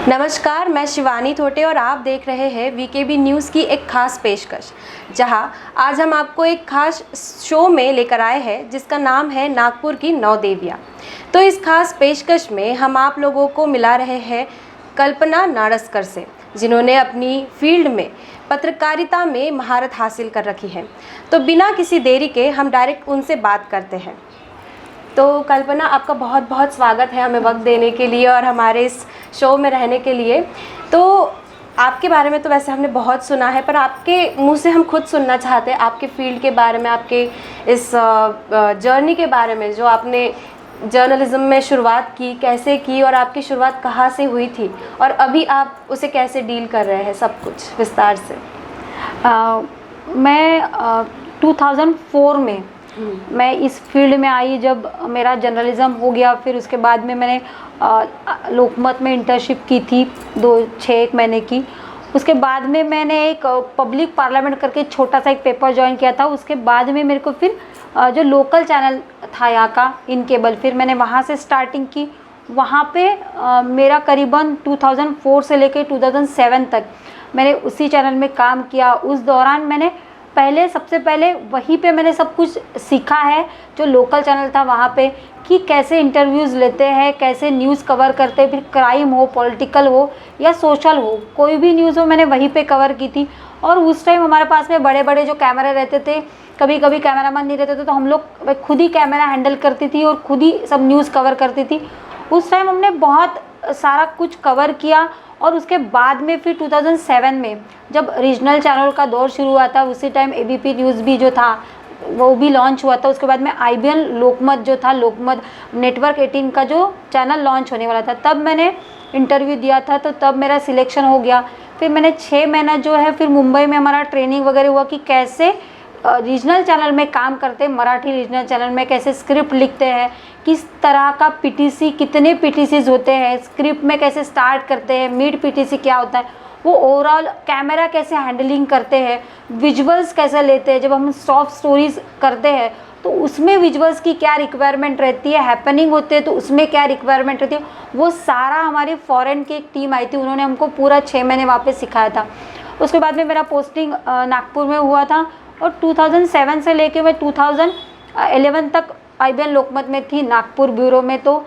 नमस्कार, मैं शिवानी थोटे और आप देख रहे हैं वीकेबी न्यूज़ की एक खास पेशकश, जहां आज हम आपको एक खास शो में लेकर आए हैं जिसका नाम है नागपुर की 9 देवियाँ। तो इस खास पेशकश में हम आप लोगों को मिला रहे हैं कल्पना नाड़स्कर से, जिन्होंने अपनी फील्ड में पत्रकारिता में महारत हासिल कर रखी है। तो बिना किसी देरी के हम डायरेक्ट उनसे बात करते हैं। तो कल्पना, आपका बहुत बहुत स्वागत है हमें वक्त देने के लिए और हमारे इस शो में रहने के लिए। तो आपके बारे में तो वैसे हमने बहुत सुना है, पर आपके मुंह से हम खुद सुनना चाहते हैं आपके फील्ड के बारे में, आपके इस जर्नी के बारे में, जो आपने जर्नलिज्म में शुरुआत की, कैसे की और आपकी शुरुआत कहाँ से हुई थी और अभी आप उसे कैसे डील कर रहे हैं, सब कुछ विस्तार से। मैं 2004 में मैं इस फील्ड में आई, जब मेरा जर्नलिज़्म हो गया। फिर उसके बाद में मैंने लोकमत में इंटर्नशिप की थी 1 महीने की। उसके बाद में मैंने एक पब्लिक पार्लियामेंट करके छोटा सा एक पेपर ज्वाइन किया था। उसके बाद में मेरे को फिर जो लोकल चैनल था यहाँ का, इन केबल, फिर मैंने वहाँ से स्टार्टिंग की। वहाँ पे मेरा करीबन 2004 से लेकर 2007 तक मैंने उसी चैनल में काम किया। उस दौरान मैंने सबसे पहले वहीं पे मैंने सब कुछ सीखा है, जो लोकल चैनल था वहाँ पे, कि कैसे इंटरव्यूज़ लेते हैं, कैसे न्यूज़ कवर करते हैं, फिर क्राइम हो, पॉलिटिकल हो या सोशल हो, कोई भी न्यूज़ हो मैंने वहीं पे कवर की थी। और उस टाइम हमारे पास में बड़े बड़े जो कैमरे रहते थे, कभी कभी कैमरामैन नहीं रहते थे, तो हम लोग खुद ही कैमरा हैंडल करती थी और खुद ही सब न्यूज़ कवर करती थी। उस टाइम हमने बहुत सारा कुछ कवर किया। और उसके बाद में फिर 2007 में जब रीजनल चैनल का दौर शुरू हुआ था, उसी टाइम एबीपी न्यूज़ भी जो था वो भी लॉन्च हुआ था। उसके बाद में आईबीएन लोकमत जो था, लोकमत नेटवर्क 18 का जो चैनल लॉन्च होने वाला था, तब मैंने इंटरव्यू दिया था। तो तब मेरा सिलेक्शन हो गया। फिर मैंने 6 महीना जो है फिर मुंबई में हमारा ट्रेनिंग वगैरह हुआ कि कैसे रीजनल चैनल में काम करते हैं, मराठी रीजनल चैनल में कैसे स्क्रिप्ट लिखते हैं, किस तरह का पीटीसी, कितने पीटीसीज होते हैं, स्क्रिप्ट में कैसे स्टार्ट करते हैं, मिड पीटीसी क्या होता है, वो ओवरऑल कैमरा कैसे हैंडलिंग करते हैं, विजुअल्स कैसे लेते हैं। जब हम सॉफ्ट स्टोरीज करते हैं तो उसमें विजुअल्स की क्या रिक्वायरमेंट रहती है, हैपनिंग होते हैं तो उसमें क्या रिक्वायरमेंट रहती है, वो सारा हमारी फॉरेन की एक टीम आई थी, उन्होंने हमको पूरा 6 महीने वहाँ पे सिखाया था। उसके बाद में मेरा पोस्टिंग नागपुर में हुआ था और 2007 से लेके मैं 2011 तक आईबीएन लोकमत में थी, नागपुर ब्यूरो में। तो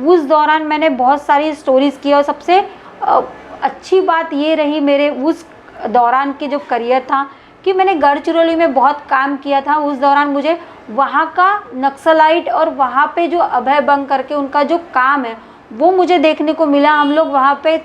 उस दौरान मैंने बहुत सारी स्टोरीज़ की और सबसे अच्छी बात ये रही मेरे उस दौरान की जो करियर था कि मैंने गढ़चिरौली में बहुत काम किया था। उस दौरान मुझे वहाँ का नक्सलाइट और वहाँ पे जो अभय बंग करके उनका जो काम है वो मुझे देखने को मिला। हम लोग वहाँ पे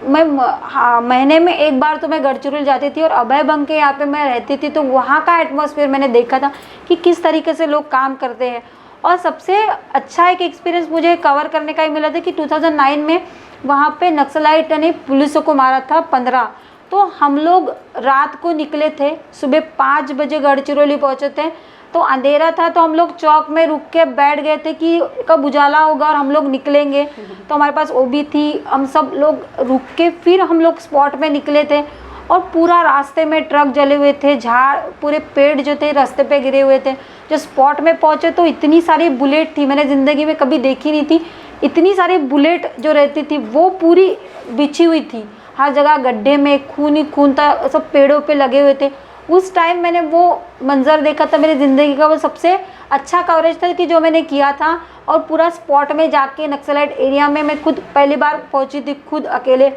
महीने में एक बार तो मैं गढ़चिरौली जाती थी और अभय बंग के यहाँ पे मैं रहती थी, तो वहाँ का एटमॉस्फेयर मैंने देखा था कि किस तरीके से लोग काम करते हैं। और सबसे अच्छा एक एक्सपीरियंस मुझे कवर करने का ही मिला था कि 2009 में वहाँ पे नक्सलाइट ने पुलिसों को मारा था 15। तो हम लोग रात को निकले थे, सुबह 5 बजे गढ़चिरौली पहुँचे थे, तो अंधेरा था, तो हम लोग चौक में रुक के बैठ गए थे कि कब उजाला होगा और हम लोग निकलेंगे। तो हमारे पास ओबी थी, हम सब लोग रुक के फिर हम लोग स्पॉट में निकले थे। और पूरा रास्ते में ट्रक जले हुए थे, झाड़, पूरे पेड़ जो थे रास्ते पे गिरे हुए थे। जो स्पॉट में पहुँचे तो इतनी सारी बुलेट थी, मैंने ज़िंदगी में कभी देखी नहीं थी। इतनी सारी बुलेट जो रहती थी वो पूरी बिछी हुई थी, हर जगह गड्ढे में खून ही खून था, सब पेड़ों पे लगे हुए थे। उस टाइम मैंने वो मंज़र देखा था, मेरी ज़िंदगी का वो सबसे अच्छा कवरेज था कि जो मैंने किया था। और पूरा स्पॉट में जाके नक्सलाइट एरिया में मैं खुद पहली बार पहुंची थी, खुद अकेले,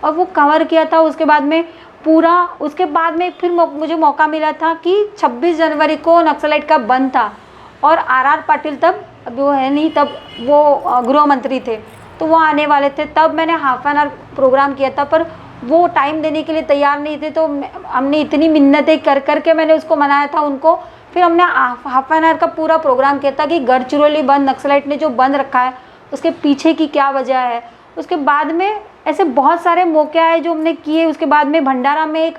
और वो कवर किया था। उसके बाद में फिर मुझे मौका मिला था कि 26 जनवरी को नक्सलाइट का बंद था और आर पाटिल, तब अभी वो है नहीं, तब वो गृह मंत्री थे, तो वो आने वाले थे। तब मैंने हाफ एन आवर प्रोग्राम किया था, पर वो टाइम देने के लिए तैयार नहीं थे, तो हमने इतनी मिन्नतें कर के मैंने उसको मनाया था उनको। फिर हमने हाफ एन आवर का पूरा प्रोग्राम किया था कि गढ़चिरौली बंद, नक्सलाइट ने जो बंद रखा है उसके पीछे की क्या वजह है। उसके बाद में ऐसे बहुत सारे मौके आए जो हमने किए। उसके बाद में भंडारा में एक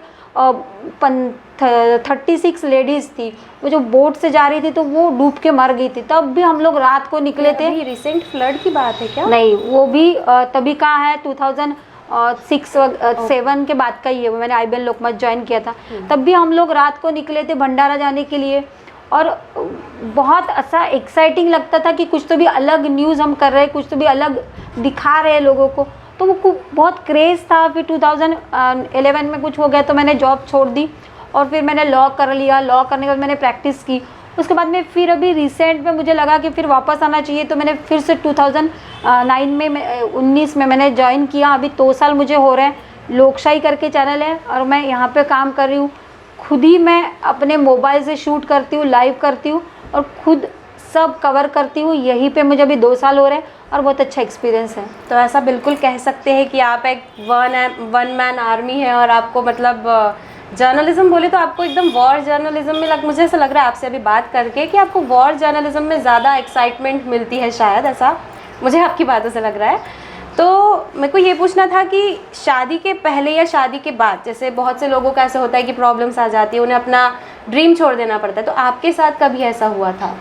36 लेडीज़ थी, वो जो बोट से जा रही थी तो वो डूब के मर गई थी, तब भी हम लोग रात को निकले थे। ये रिसेंट फ्लड की बात है क्या? नहीं, वो भी तभी का है, 2006-7 के बाद का ही है। मैंने आईबीएन लोकमत ज्वाइन किया था, तब भी हम लोग रात को निकले थे भंडारा जाने के लिए। और बहुत ऐसा एक्साइटिंग लगता था कि कुछ तो भी अलग न्यूज़ हम कर रहे हैं, कुछ तो भी अलग दिखा रहे हैं लोगों को। तो वो बहुत क्रेज़ था। फिर 2011 में कुछ हो गया तो मैंने जॉब छोड़ दी और फिर मैंने लॉ कर लिया। लॉ करने के बाद मैंने प्रैक्टिस की। उसके बाद में फिर अभी रिसेंट में मुझे लगा कि फिर वापस आना चाहिए, तो मैंने फिर से 2009 में 19 में मैंने ज्वाइन किया। अभी 2 साल मुझे हो रहे हैं। लोकशाही करके चैनल है और मैं यहाँ पे काम कर रही हूँ। खुद ही मैं अपने मोबाइल से शूट करती हूँ, लाइव करती हूँ और खुद सब कवर करती हूँ। यहीं पे मुझे अभी 2 साल हो रहे हैं और बहुत अच्छा एक्सपीरियंस है। तो ऐसा बिल्कुल कह सकते हैं कि आप एक वन मैन आर्मी है और आपको मतलब जर्नलिज्म बोले तो आपको एकदम वॉर जर्नलिज्म में मुझे ऐसा लग रहा है आपसे अभी बात करके कि आपको वॉर जर्नलिज्म में ज़्यादा एक्साइटमेंट मिलती है, शायद ऐसा मुझे आपकी बातों से लग रहा है। तो मेरे को ये पूछना था कि शादी के पहले या शादी के बाद, जैसे बहुत से लोगों का ऐसा होता है कि प्रॉब्लम्स आ जाती है, उन्हें अपना ड्रीम छोड़ देना पड़ता है, तो आपके साथ कभी ऐसा हुआ था?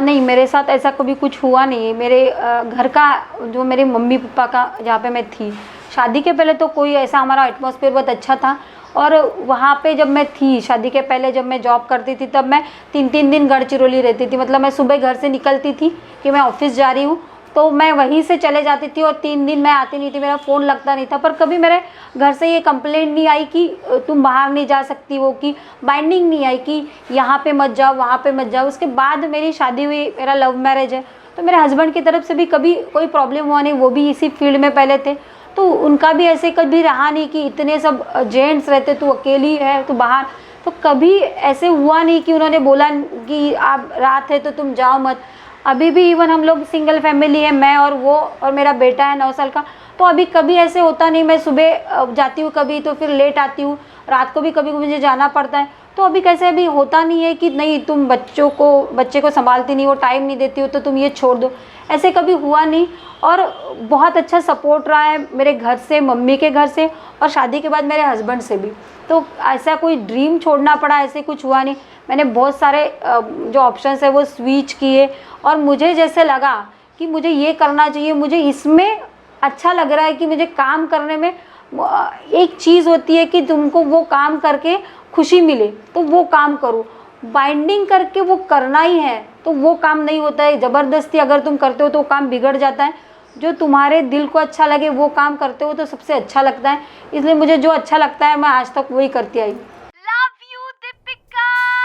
नहीं, मेरे साथ ऐसा कभी कुछ हुआ नहीं है। मेरे घर का जो मेरे मम्मी पापा का जहाँ पे मैं थी, शादी के पहले तो कोई ऐसा हमारा एटमॉस्फेयर बहुत अच्छा था। और वहाँ पे जब मैं थी शादी के पहले, जब मैं जॉब करती थी, तब मैं 3-3 दिन गढ़चिरौली रहती थी। मतलब मैं सुबह घर से निकलती थी कि मैं ऑफिस जा रही हूँ, तो मैं वहीं से चले जाती थी और 3 दिन मैं आती नहीं थी, मेरा फ़ोन लगता नहीं था। पर कभी मेरे घर से ये कंप्लेंट नहीं आई कि तुम बाहर नहीं जा सकती हो, कि बाइंडिंग नहीं आई कि यहाँ पे मत जाओ, वहाँ पे मत जाओ। उसके बाद मेरी शादी हुई, मेरा लव मैरिज है, तो मेरे हस्बैंड की तरफ से भी कभी कोई प्रॉब्लम हुआ नहीं। वो भी इसी फील्ड में पहले थे, तो उनका भी ऐसे कभी रहा नहीं कि इतने सब जेंट्स रहते, तू अकेली है, तू बाहर। तो कभी ऐसे हुआ नहीं कि उन्होंने बोला कि आप रात है तो तुम जाओ मत। अभी भी इवन हम लोग सिंगल फैमिली है, मैं और वो और मेरा बेटा है 9 साल का, तो अभी कभी ऐसे होता नहीं। मैं सुबह जाती हूँ कभी, तो फिर लेट आती हूँ, रात को भी कभी मुझे जाना पड़ता है। तो अभी कैसे अभी होता नहीं है कि नहीं तुम बच्चे को संभालती नहीं हो, टाइम नहीं देती हो, तो तुम ये छोड़ दो, ऐसे कभी हुआ नहीं। और बहुत अच्छा सपोर्ट रहा है मेरे घर से, मम्मी के घर से, और शादी के बाद मेरे हस्बैंड से भी। तो ऐसा कोई ड्रीम छोड़ना पड़ा, ऐसे कुछ हुआ नहीं। मैंने बहुत सारे जो ऑप्शंस है वो स्विच किए और मुझे जैसे लगा कि मुझे ये करना चाहिए, मुझे इसमें अच्छा लग रहा है कि मुझे काम करने में एक चीज़ होती है कि तुमको वो काम करके खुशी मिले, तो वो काम करो। बाइंडिंग करके वो करना ही है तो वो काम नहीं होता है। ज़बरदस्ती अगर तुम करते हो तो वो काम बिगड़ जाता है। जो तुम्हारे दिल को अच्छा लगे वो काम करते हो तो सबसे अच्छा लगता है। इसलिए मुझे जो अच्छा लगता है मैं आज तक वही करती आई।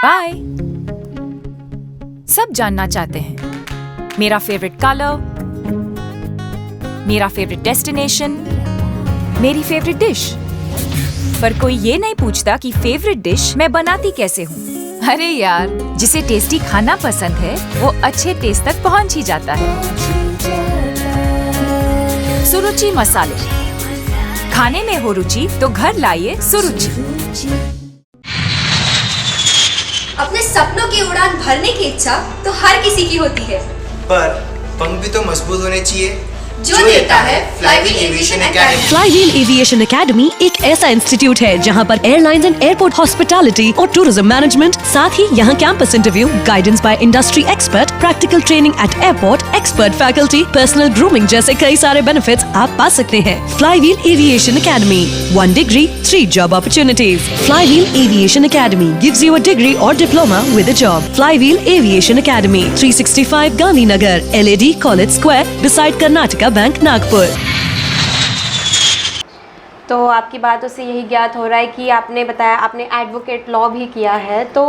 बाय। सब जानना चाहते हैं मेरा फेवरेट कलर, मेरा फेवरेट डेस्टिनेशन, मेरी फेवरेट डिश, पर कोई ये नहीं पूछता कि फेवरेट डिश मैं बनाती कैसे हूँ। अरे यार, जिसे टेस्टी खाना पसंद है वो अच्छे टेस्ट तक पहुँच ही जाता है। सुरुचि मसाले, खाने में हो रुचि तो घर लाइए सुरुचि। अपने सपनों की उड़ान भरने की इच्छा तो हर किसी की होती है, पर पंख भी तो मजबूत होने चाहिए, जो देता है flywheel aviation academy. Flywheel aviation academy एक ऐसा इंस्टीट्यूट है जहां पर एयरलाइंस एंड एयरपोर्ट हॉस्पिटैलिटी और टूरिज्म मैनेजमेंट, साथ ही यहां campus interview, guidance by industry expert, practical training at airport, expert faculty, personal grooming जैसे कई सारे बेनिफिट्स आप पा सकते हैं। Flywheel aviation academy, 1 degree, 3 job opportunities. Flywheel Aviation Academy gives you a degree or diploma with a job. Flywheel Aviation Academy, 365 Gandhinagar, LAD College Square, beside Karnataka bank Nagpur. तो आपकी बातों से यही ज्ञात हो रहा है कि आपने बताया आपने एडवोकेट लॉ भी किया है। तो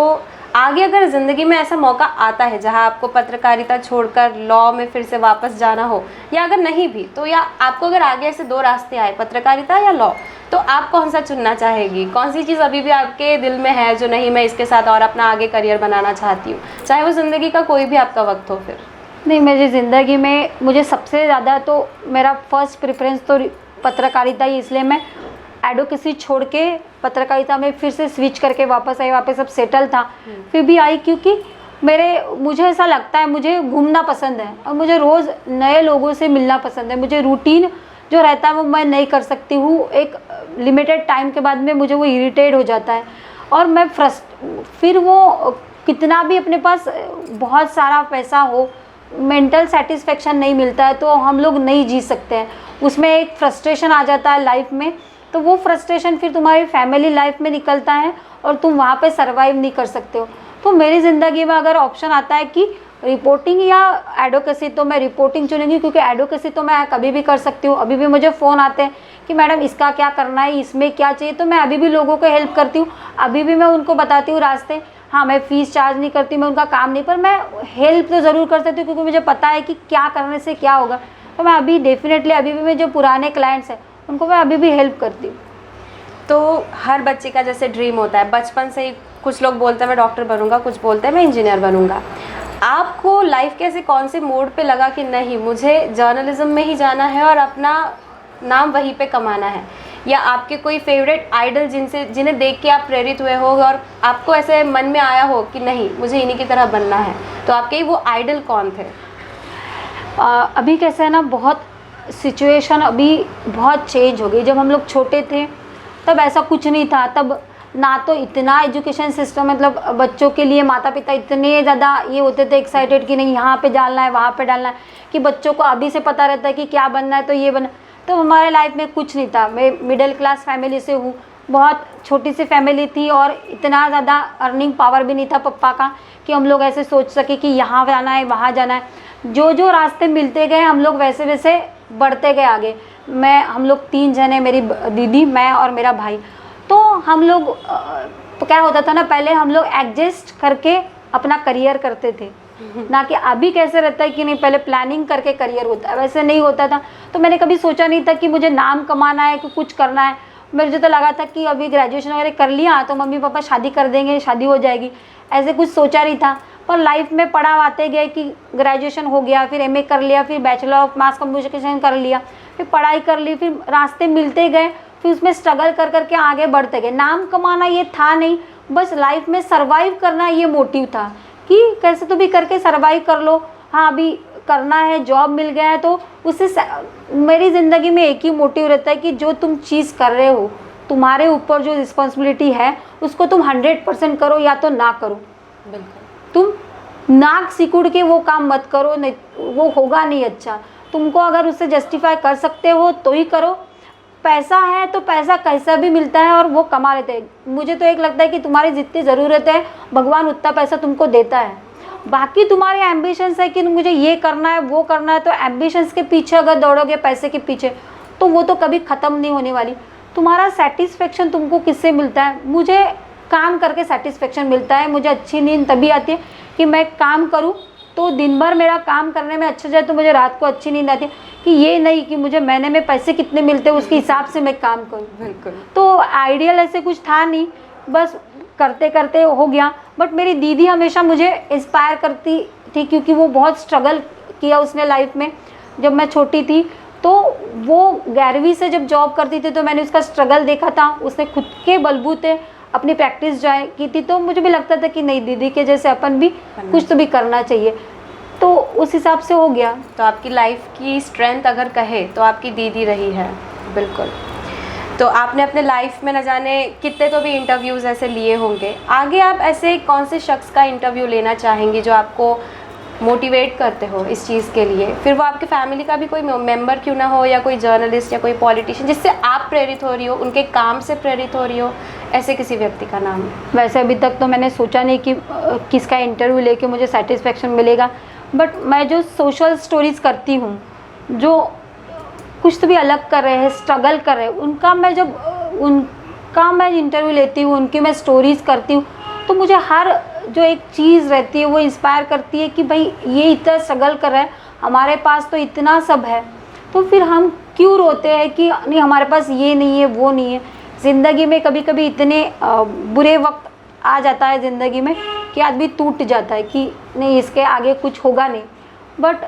आगे अगर ज़िंदगी में ऐसा मौका आता है जहां आपको पत्रकारिता छोड़कर लॉ में फिर से वापस जाना हो, या अगर नहीं भी तो, या आपको अगर आगे ऐसे 2 रास्ते आए, पत्रकारिता या लॉ, तो आप कौन सा चुनना चाहेगी? कौन सी चीज़ अभी भी आपके दिल में है जो नहीं, मैं इसके साथ और अपना आगे करियर बनाना चाहती हूँ, चाहे वो ज़िंदगी का कोई भी आपका वक्त हो? फिर नहीं, मेरी ज़िंदगी में मुझे सबसे ज़्यादा तो मेरा फर्स्ट प्रेफरेंस तो पत्रकारिता ही, इसलिए मैं एडवोकेसी छोड़ के पत्रकारिता में फिर से स्विच करके वापस आई। वापस सब सेटल था फिर भी आई, क्योंकि मुझे ऐसा लगता है, मुझे घूमना पसंद है और मुझे रोज़ नए लोगों से मिलना पसंद है। मुझे रूटीन जो रहता है वो मैं नहीं कर सकती हूँ, एक लिमिटेड टाइम के बाद में मुझे वो इरिटेट हो जाता है और मैं फिर वो कितना भी अपने पास बहुत सारा पैसा हो, मेंटल सेटिस्फेक्शन नहीं मिलता है तो हम लोग नहीं जी सकते हैं। उसमें एक फ्रस्ट्रेशन आ जाता है लाइफ में, तो वो फ्रस्ट्रेशन फिर तुम्हारी फैमिली लाइफ में निकलता है और तुम वहाँ पे सर्वाइव नहीं कर सकते हो। तो मेरी ज़िंदगी में अगर ऑप्शन आता है कि रिपोर्टिंग या एडवोकेसी, तो मैं रिपोर्टिंग चुनूंगी, क्योंकि एडवोकेसी तो मैं कभी भी कर सकती हूँ। अभी भी मुझे फ़ोन आते हैं कि मैडम इसका क्या करना है, इसमें क्या चाहिए, तो मैं अभी भी लोगों को हेल्प करती हूँ। अभी भी मैं उनको बताती हूँ रास्ते। हाँ, मैं फ़ीस चार्ज नहीं करती, मैं उनका काम नहीं, पर मैं हेल्प तो ज़रूर कर सकती हूँ, क्योंकि मुझे पता है कि क्या करने से क्या होगा। तो मैं अभी डेफिनेटली अभी भी मैं जो पुराने क्लाइंट्स हैं उनको मैं अभी भी हेल्प करती हूँ। तो हर बच्चे का जैसे ड्रीम होता है बचपन से ही, कुछ लोग बोलते हैं मैं डॉक्टर बनूंगा, कुछ बोलते हैं मैं इंजीनियर बनूंगा। आपको लाइफ के ऐसे कौन से मोड़ पे लगा कि नहीं मुझे जर्नलिज्म में ही जाना है और अपना नाम वहीं पे कमाना है, या आपके कोई फेवरेट आइडल जिन्हें देख के आप प्रेरित हुए हो और आपको ऐसे मन में आया हो कि नहीं मुझे इन्हीं की तरह बनना है, तो आपके वो आइडल कौन थे? अभी कैसा है ना, बहुत सिचुएशन अभी बहुत चेंज हो गई। जब हम लोग छोटे थे तब ऐसा कुछ नहीं था, तब ना तो इतना एजुकेशन सिस्टम, मतलब बच्चों के लिए माता पिता इतने ज़्यादा ये होते थे एक्साइटेड कि नहीं यहाँ पे डालना है वहाँ पे डालना है, कि बच्चों को अभी से पता रहता है कि क्या बनना है तो ये बनना। तो हमारे लाइफ में कुछ नहीं था। मैं मिडिल क्लास फैमिली से हूँ, बहुत छोटी सी फैमिली थी और इतना ज़्यादा अर्निंग पावर भी नहीं था पापा का कि हम लोग ऐसे सोच सके कि यहाँ जाना है वहाँ जाना है। जो जो रास्ते मिलते गए हम लोग वैसे वैसे बढ़ते गए आगे। हम लोग 3 जने, मेरी दीदी, मैं और मेरा भाई। तो हम लोग क्या होता था ना, पहले हम लोग एडजस्ट करके अपना करियर करते थे, ना कि अभी कैसे रहता है कि नहीं पहले प्लानिंग करके करियर होता है, वैसे नहीं होता था। तो मैंने कभी सोचा नहीं था कि मुझे नाम कमाना है कि कुछ करना है। मुझे तो लगा था कि अभी ग्रेजुएशन वगैरह कर लिया तो मम्मी पापा शादी कर देंगे, शादी हो जाएगी, ऐसे कुछ सोचा नहीं था। पर लाइफ में पढ़ाव आते गए कि ग्रेजुएशन हो गया, फिर एमए कर लिया, फिर बैचलर ऑफ मास कम्युनिकेशन कर लिया, फिर पढ़ाई कर ली, फिर रास्ते मिलते गए, फिर उसमें स्ट्रगल कर करके आगे बढ़ते गए। नाम कमाना ये था नहीं, बस लाइफ में सर्वाइव करना ये मोटिव था कि कैसे तो भी करके सर्वाइव कर लो। हाँ, अभी करना है, जॉब मिल गया है तो उससे मेरी ज़िंदगी में एक ही मोटिव रहता है कि जो तुम चीज़ कर रहे हो, तुम्हारे ऊपर जो रिस्पॉन्सिबिलिटी है उसको तुम 100% करो या तो ना करो। बिल्कुल। तुम नाक सिकुड़ के वो काम मत करो, नहीं वो होगा नहीं अच्छा। तुमको अगर उससे जस्टिफाई कर सकते हो तो ही करो। पैसा है तो पैसा कैसा भी मिलता है और वो कमा लेते हैं। मुझे तो एक लगता है कि तुम्हारी जितनी ज़रूरत है भगवान उतना पैसा तुमको देता है। बाकी तुम्हारे एम्बिशंस है कि मुझे ये करना है वो करना है, तो एम्बिशंस के पीछे अगर दौड़ोगे पैसे के पीछे तो वो तो कभी ख़त्म नहीं होने वाली। तुम्हारा सेटिस्फेक्शन तुमको किससे मिलता है? मुझे काम करके सेटिस्फेक्शन मिलता है। मुझे अच्छी नींद तभी आती है कि मैं काम करूं तो दिन भर मेरा काम करने में अच्छा जाए, तो मुझे रात को अच्छी नींद आती है कि ये नहीं कि मुझे महीने में पैसे कितने मिलते हैं उसके हिसाब से मैं काम करूं। बिल्कुल। तो आइडियल ऐसे कुछ था नहीं, बस करते करते हो गया। बट मेरी दीदी हमेशा मुझे इंस्पायर करती थी, क्योंकि वो बहुत स्ट्रगल किया उसने लाइफ में। जब मैं छोटी थी तो वो 11वीं से जब जॉब करती थी तो मैंने उसका स्ट्रगल देखा था। उसने खुद के बलबूते अपनी प्रैक्टिस ज्वाइन की थी, तो मुझे भी लगता था कि नहीं, दीदी के जैसे अपन भी कुछ तो भी करना चाहिए। तो उस हिसाब से हो गया। तो आपकी लाइफ की स्ट्रेंथ अगर कहे तो आपकी दीदी रही है। बिल्कुल। तो आपने अपने लाइफ में न जाने कितने तो भी इंटरव्यूज़ ऐसे लिए होंगे, आगे आप ऐसे कौन से शख्स का इंटरव्यू लेना चाहेंगे जो आपको मोटिवेट करते हो इस चीज़ के लिए? फिर वो आपके फैमिली का भी कोई मेंबर क्यों ना हो, या कोई जर्नलिस्ट या कोई पॉलिटिशियन जिससे आप प्रेरित हो रही हो, उनके काम से प्रेरित हो रही हो, ऐसे किसी व्यक्ति का नाम? वैसे अभी तक तो मैंने सोचा नहीं कि किसका इंटरव्यू लेके मुझे सेटिस्फेक्शन मिलेगा। बट मैं जो सोशल स्टोरीज़ करती हूँ, जो कुछ तो भी अलग कर रहे हैं, स्ट्रगल कर रहे हैं, उनका मैं इंटरव्यू लेती हूँ, उनकी मैं स्टोरीज़ करती हूँ, तो मुझे हर जो एक चीज़ रहती है वो इंस्पायर करती है कि भाई ये इतना स्ट्रगल कर रहा है, हमारे पास तो इतना सब है, तो फिर हम क्यों रोते हैं कि नहीं हमारे पास ये नहीं है वो नहीं है। ज़िंदगी में कभी कभी इतने बुरे वक्त आ जाता है ज़िंदगी में कि आदमी टूट जाता है कि नहीं इसके आगे कुछ होगा नहीं। बट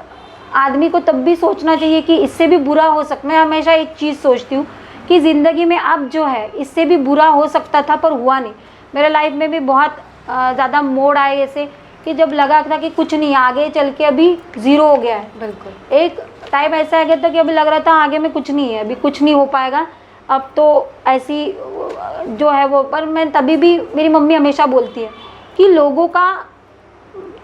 आदमी को तब भी सोचना चाहिए कि इससे भी बुरा हो सकता है। हमेशा एक चीज़ सोचती हूँ कि ज़िंदगी में अब जो है इससे भी बुरा हो सकता था पर हुआ नहीं। मेरे लाइफ में भी बहुत ज़्यादा मोड़ आए ऐसे कि जब लगा था कि कुछ नहीं, आगे चल के अभी ज़ीरो हो गया है। बिल्कुल। एक टाइम ऐसा आ गया था कि अभी लग रहा था आगे में कुछ नहीं है, अभी कुछ नहीं हो पाएगा, अब तो ऐसी जो है वो। पर मैं तभी भी, मेरी मम्मी हमेशा बोलती है कि लोगों का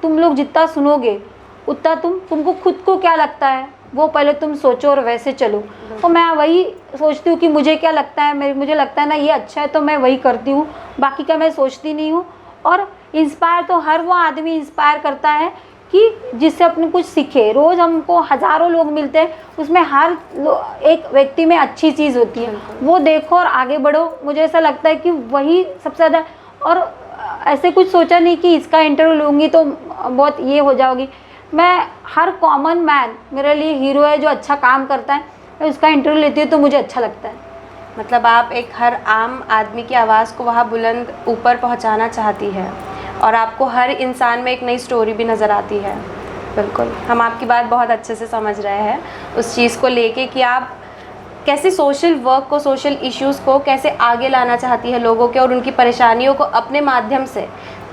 तुम लोग जितना सुनोगे उतना तुमको खुद को क्या लगता है वो पहले तुम सोचो और वैसे चलो। तो मैं वही सोचती हूँ कि मुझे क्या लगता है, मुझे लगता है ना ये अच्छा है तो मैं वही करती हूँ, बाकी का मैं सोचती नहीं हूँ। और इंस्पायर तो हर वो आदमी इंस्पायर करता है कि जिससे अपने कुछ सीखे। रोज़ हमको हज़ारों लोग मिलते हैं, उसमें हर एक व्यक्ति में अच्छी चीज़ होती है, वो देखो और आगे बढ़ो। मुझे ऐसा लगता है कि वही सबसे ज़्यादा। और ऐसे कुछ सोचा नहीं कि इसका इंटरव्यू लूँगी तो बहुत ये हो जाओगी। मैं हर कॉमन मैन मेरे लिए हीरो है, जो अच्छा काम करता है, मैं उसका इंटरव्यू लेती हूँ तो मुझे अच्छा लगता है। मतलब आप एक हर आम आदमी की आवाज़ को वहाँ बुलंद ऊपर पहुँचाना चाहती है, और आपको हर इंसान में एक नई स्टोरी भी नज़र आती है। बिल्कुल, हम आपकी बात बहुत अच्छे से समझ रहे हैं उस चीज़ को लेके कि आप कैसे सोशल वर्क को, सोशल इश्यूज़ को कैसे आगे लाना चाहती है लोगों के, और उनकी परेशानियों को अपने माध्यम से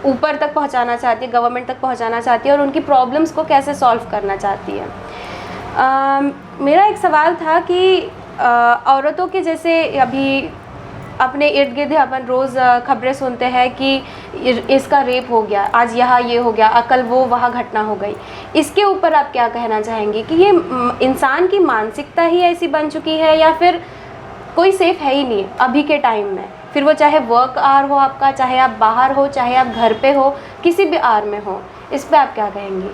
ऊपर तक पहुंचाना चाहती है, गवर्नमेंट तक पहुंचाना चाहती है, और उनकी प्रॉब्लम्स को कैसे सॉल्व करना चाहती है। मेरा एक सवाल था कि औरतों के जैसे अभी अपने इर्द गिर्द अपन रोज़ खबरें सुनते हैं कि इसका रेप हो गया, आज यहाँ ये हो गया, कल वो वहाँ घटना हो गई। इसके ऊपर आप क्या कहना चाहेंगी कि ये इंसान की मानसिकता ही ऐसी बन चुकी है, या फिर कोई सेफ है ही नहीं अभी के टाइम में? फिर वो चाहे वर्क आवर हो आपका, चाहे आप बाहर हो, चाहे आप घर पे हो, किसी भी आवर में हो, इस पर आप क्या कहेंगी?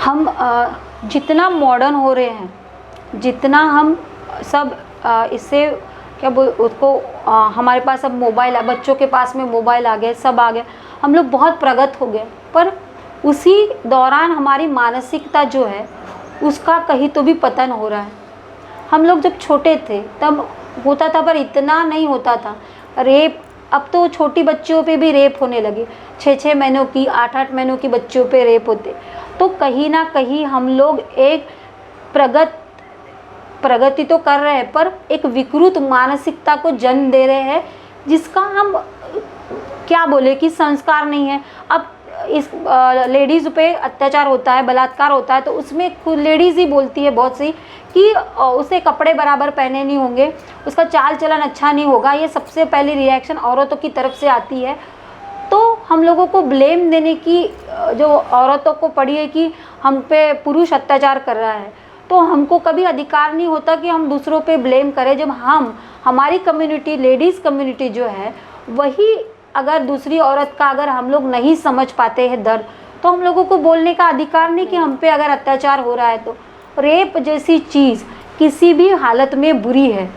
हम जितना मॉडर्न हो रहे हैं, जितना हम सब इससे क्या बोल उसको, हमारे पास अब मोबाइल, बच्चों के पास में मोबाइल आ गए, सब आ गए, हम लोग बहुत प्रगत हो गए, पर उसी दौरान हमारी मानसिकता जो है उसका कहीं तो भी पतन हो रहा है। हम लोग जब छोटे थे तब होता था, पर इतना नहीं होता था। रेप, अब तो छोटी बच्चियों पे भी रेप होने लगे, 6-6 महीनों की, 8-8 महीनों की बच्चियों पे रेप होते। तो कहीं ना कहीं हम लोग एक प्रगति तो कर रहे हैं, पर एक विकृत मानसिकता को जन्म दे रहे हैं, जिसका हम क्या बोले कि संस्कार नहीं है। अब इस लेडीज़ पे अत्याचार होता है, बलात्कार होता है, तो उसमें खुद लेडीज़ ही बोलती है बहुत सी कि उसे कपड़े बराबर पहने नहीं होंगे, उसका चाल चलन अच्छा नहीं होगा। ये सबसे पहली रिएक्शन औरतों की तरफ से आती है। तो हम लोगों को ब्लेम देने की जो औरतों को पड़ी है कि हम पे पुरुष अत्याचार कर रहा है, तो हमको कभी अधिकार नहीं होता कि हम दूसरों पे ब्लेम करें। जब हमारी कम्युनिटी, लेडीज़ कम्युनिटी जो है, वही अगर दूसरी औरत का अगर हम लोग नहीं समझ पाते हैं दर्द, तो हम लोगों को बोलने का अधिकार नहीं कि हम पे अगर अत्याचार हो रहा है। तो रेप जैसी चीज़ किसी भी हालत में बुरी है,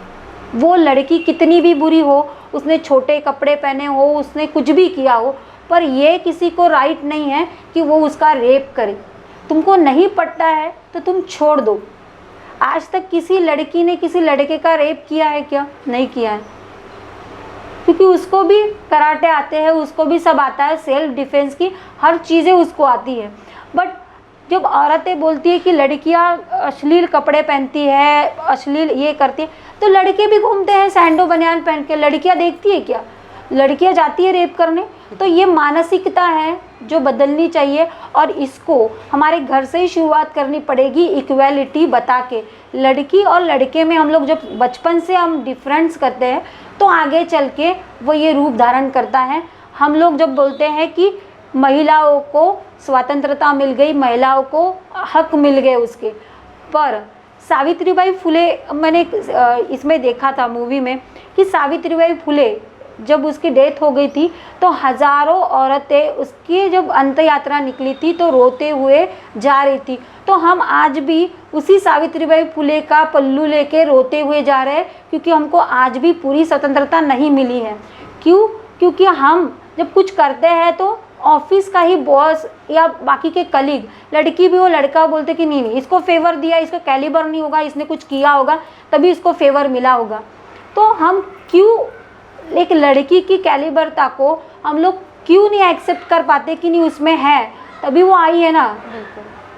वो लड़की कितनी भी बुरी हो, उसने छोटे कपड़े पहने हो, उसने कुछ भी किया हो, पर ये किसी को राइट नहीं है कि वो उसका रेप करे। तुमको नहीं पड़ता है तो तुम छोड़ दो। आज तक किसी लड़की ने किसी लड़के का रेप किया है क्या? नहीं किया है, क्योंकि उसको भी कराटे आते हैं, उसको भी सब आता है, सेल्फ डिफेंस की हर चीज़ें उसको आती है। बट जब औरतें बोलती है कि लड़कियां अश्लील कपड़े पहनती है, अश्लील ये करती है, तो लड़के भी घूमते हैं सैंडो बनियान पहन के। लड़कियां देखती है क्या? लड़कियां जाती है रेप करने। तो ये मानसिकता है जो बदलनी चाहिए, और इसको हमारे घर से ही शुरुआत करनी पड़ेगी, इक्वालिटी बता के। लड़की और लड़के में हम लोग जब बचपन से हम डिफरेंस करते हैं, तो आगे चल के वो ये रूप धारण करता है। हम लोग जब बोलते हैं कि महिलाओं को स्वतंत्रता मिल गई, महिलाओं को हक मिल गए उसके, पर सावित्रीबाई फुले, मैंने इसमें देखा था मूवी में कि सावित्रीबाई फुले जब उसकी डेथ हो गई थी, तो हज़ारों औरतें उसकी जब अंत यात्रा निकली थी तो रोते हुए जा रही थी। तो हम आज भी उसी सावित्रीबाई फुले का पल्लू लेके रोते हुए जा रहे हैं, क्योंकि हमको आज भी पूरी स्वतंत्रता नहीं मिली है। क्यों? क्योंकि हम जब कुछ करते हैं तो ऑफिस का ही बॉस या बाकी के कलीग, लड़की भी हो लड़का बोलते कि नहीं इसको फेवर दिया, इसका कैलिबर नहीं होगा, इसने कुछ किया होगा तभी इसको फेवर मिला होगा। तो हम क्यों एक लड़की की कैलिबरता को हम लोग क्यों नहीं एक्सेप्ट कर पाते कि नहीं उसमें है, तभी वो आई है ना।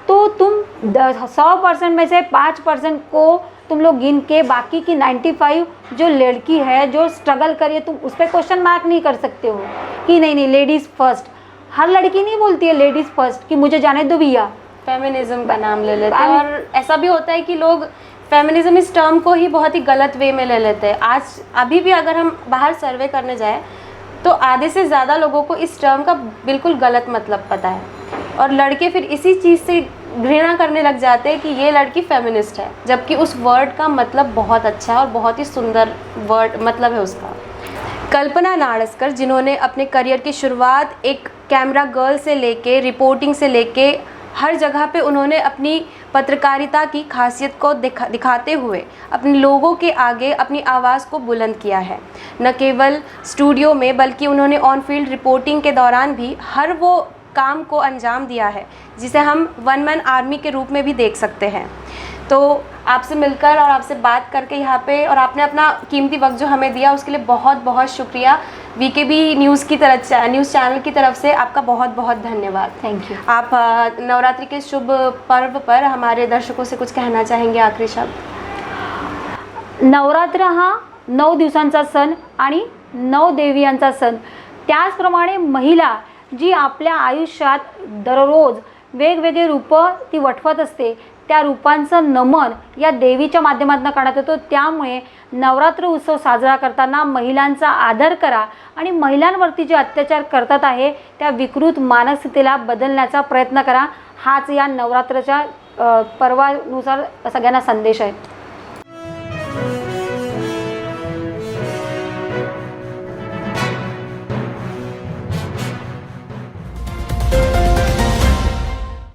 तो तुम 100% में से 5% को तुम लोग गिन के बाकी की 95 जो लड़की है जो स्ट्रगल करिए, तुम उस पर क्वेश्चन मार्क नहीं कर सकते हो कि नहीं लेडीज़ फर्स्ट। हर लड़की नहीं बोलती है लेडीज़ फर्स्ट कि मुझे जाने दो भैया। फेमिनिज्म का नाम ले लेते हैं, और ऐसा भी होता है कि लोग फेमिनिज्म इस टर्म को ही बहुत ही गलत वे में ले लेते हैं। आज अभी भी अगर हम बाहर सर्वे करने जाएं तो आधे से ज़्यादा लोगों को इस टर्म का बिल्कुल गलत मतलब पता है, और लड़के फिर इसी चीज़ से घृणा करने लग जाते हैं कि ये लड़की फेमिनिस्ट है, जबकि उस वर्ड का मतलब बहुत अच्छा है और बहुत ही सुंदर वर्ड मतलब है उसका। कल्पना नाड़स्कर, जिन्होंने अपने करियर की शुरुआत एक कैमरा गर्ल से लेके रिपोर्टिंग से लेके हर जगह पे उन्होंने अपनी पत्रकारिता की खासियत को दिखाते हुए अपने लोगों के आगे अपनी आवाज़ को बुलंद किया है। न केवल स्टूडियो में बल्कि उन्होंने ऑन फील्ड रिपोर्टिंग के दौरान भी हर वो काम को अंजाम दिया है जिसे हम वन मैन आर्मी के रूप में भी देख सकते हैं। तो आपसे मिलकर और आपसे बात करके यहाँ पे और आपने अपना कीमती वक्त जो हमें दिया उसके लिए बहुत बहुत शुक्रिया। वीकेबी न्यूज़ की तरफ न्यूज़ चैनल की तरफ से आपका बहुत बहुत धन्यवाद। थँक्यू। आप नवरात्रि के शुभ पर्व पर हमारे दर्शकों से कुछ कहना चाहेंगे आखरी शब्द? नवरात्र हा 9 दिवसांचा सण आणि 9 देवियांचा सण। त्याचप्रमाणे महिला जी आपल्या आयुष्यात दररोज वेगवेगळे रूपं ती वठवत असते, त्या रूपांचं नमन या देवीच्या माध्यमातून करण्यात येतो। त्यामुळे नवरात्र उत्सव साजरा करताना महिलांचा आदर करा आणि महिलांवरती जे अत्याचार करतात आहे त्या विकृत मानसिकतेला बदलण्याचा प्रयत्न करा। हाच या नवरात्राच्या पर्वानुसार सगळ्यांना संदेश आहे।